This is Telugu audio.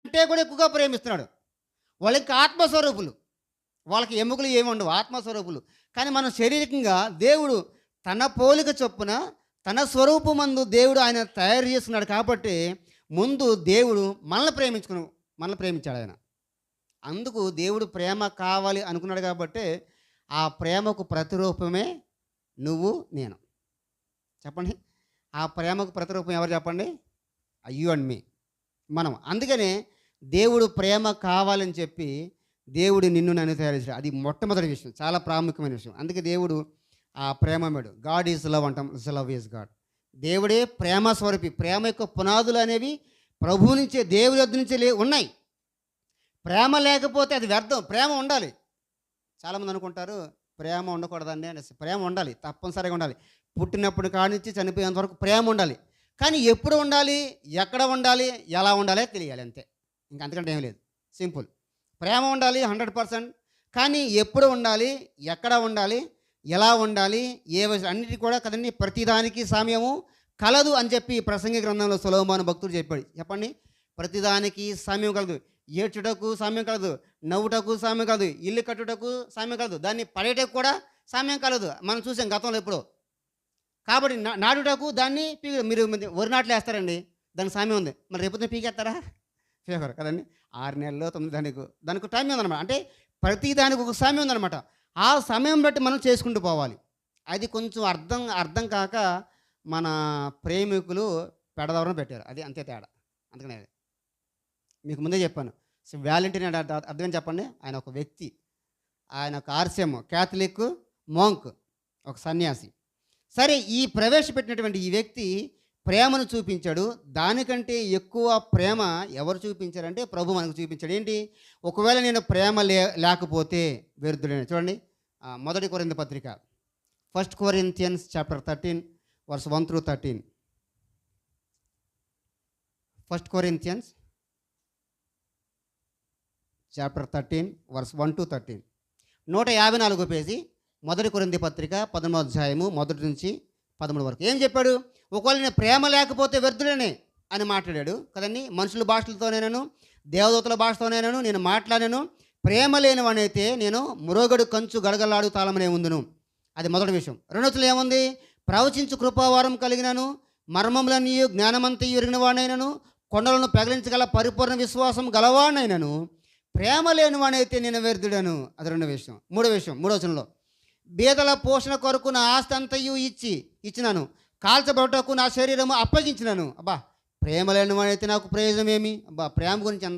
అంటే కూడా ఎక్కువగా ప్రేమిస్తున్నాడు. వాళ్ళకి ఆత్మస్వరూపులు. వాళ్ళకి ఎముకలు ఏమి ఉండవు, ఆత్మస్వరూపులు. కానీ మనం శారీరకంగా దేవుడు తన పోలిక చొప్పున తన స్వరూపమందు దేవుడు ఆయన తయారు చేసుకున్నాడు కాబట్టి ముందు దేవుడు మనల్ని ప్రేమించాడు ఆయన. అందుకు దేవుడు ప్రేమ కావాలి అనుకున్నాడు కాబట్టి ఆ ప్రేమకు ప్రతిరూపమే నువ్వు నేను. చెప్పండి. ఆ ప్రేమకు ప్రతిరూపం ఎవరు చెప్పండి? యూ అండ్ మీ, మనం. అందుకనే దేవుడు ప్రేమ కావాలని చెప్పి దేవుడు నిన్ను నన్ను తయారు చేశాడు. అది మొట్టమొదటి విషయం, చాలా ప్రాముఖ్యమైన విషయం. అందుకే దేవుడు ఆ ప్రేమమేడు. గాడ్ ఈజ్ లవ్ అంటాం, లవ్ ఈజ్ గాడ్. దేవుడే ప్రేమ స్వరూపి. ప్రేమ యొక్క పునాదులు అనేవి ప్రభువు నుంచే, దేవుడి వద్ద నుంచే ఉన్నాయి. ప్రేమ లేకపోతే అది వ్యర్థం. ప్రేమ ఉండాలి. చాలామంది అనుకుంటారు ప్రేమ ఉండకూడదండి అనేసి. ప్రేమ ఉండాలి, తప్పనిసరిగా ఉండాలి. పుట్టినప్పుడు కానించి చనిపోయేంత వరకు ప్రేమ ఉండాలి. కానీ ఎప్పుడు ఉండాలి, ఎక్కడ ఉండాలి, ఎలా ఉండాలి తెలియాలి, అంతే. ఇంక అంతకంటే ఏం లేదు. సింపుల్. ప్రేమ ఉండాలి 100%. కానీ ఎప్పుడు ఉండాలి, ఎక్కడ ఉండాలి, ఎలా ఉండాలి, ఏ వయసు, అన్నిటి కూడా కదండి. ప్రతిదానికి సమయము కలదు అని చెప్పి ప్రసంగి గ్రంథంలో సొలొమోను భక్తుడు చెప్పాడు. చెప్పండి. ప్రతిదానికి సమయం కలదు. ఏడ్చుటకు సమయం కలదు, నవ్వుటకు సమయం కలదు, ఇల్లు కట్టుటకు సమయం కలదు, దాన్ని పడేటకు కూడా సమయం కలదు. మనం చూసాం గతంలో ఎప్పుడో. కాబట్టి నాటుటకు దాన్ని మీరు వరి నాట్లు వేస్తారండి, దానికి సమయం ఉంది. మరి రేపు పీకేస్తారా? ఫేవర్ కదండి. 6 నెలల్లో 9 దానికి టైం ఉందన్నమాట. అంటే ప్రతి దానికి ఒక సమయం ఉందన్నమాట. ఆ సమయం బట్టి మనం చేసుకుంటూ పోవాలి. అది కొంచెం అర్థం కాక మన ప్రేమికులు పెడదవరం పెట్టారు. అది అంతే తేడా. అందుకనే మీకు ముందే చెప్పాను. వ్యాలంటీన్ అంటే అర్థం ఏం చెప్పండి? ఆయన ఒక వ్యక్తి, ఆయన ఒక ఆర్సిఎం, క్యాథలిక్ మోంక్, ఒక సన్యాసి. సరే, ఈ ప్రవేశపెట్టినటువంటి ఈ వ్యక్తి ప్రేమను చూపించాడు. దానికంటే ఎక్కువ ప్రేమ ఎవరు చూపించారంటే ప్రభు మనకు చూపించాడు. ఏంటి? ఒకవేళ నేను ప్రేమ లేకపోతే వ్యర్థుడైన. చూడండి, మొదటి కొరింథీ పత్రిక, 1 Corinthians chapter 13 verse 1 through 13. 1 Corinthians chapter 13 verse 1 to 13. 154 page, మొదటి కొరింథీ పత్రిక 13వ అధ్యాయము 1 నుంచి 13 వరకు. ఏం చెప్పాడు? ఒకవేళ నేను ప్రేమ లేకపోతే వ్యర్థుడనే అని మాట్లాడాడు కదండి. మనుషుల భాషలతోనేనను దేవదూతల భాషతోనేనను నేను మాట్లాడాను. ప్రేమ లేనివానైతే నేను మురోగడు కంచు గడగలాడు తాళమనే ఉందును. అది మొదటి విషయం. రెండోతులు ఏముంది? ప్రవచించు కృపావారం కలిగినను, మర్మములన్నీయు జ్ఞానమంతయు ఎరిగిన వాడినైనను, కొండలను పెగలించగల పరిపూర్ణ విశ్వాసం గలవాడినైనను ప్రేమ లేనివానైతే నేను వ్యర్థుడను. అది రెండో విషయం. మూడో వచనంలో, బీదల పోషణ కొరకు నా ఆస్తి అంతయు ఇచ్చినాను, కాల్చబడటకు నా శరీరము అప్పగించినాను. అబ్బా, ప్రేమ లేనివాడైతే నాకు ప్రయోజనం ఏమి? అబ్బా, ప్రేమ గురించి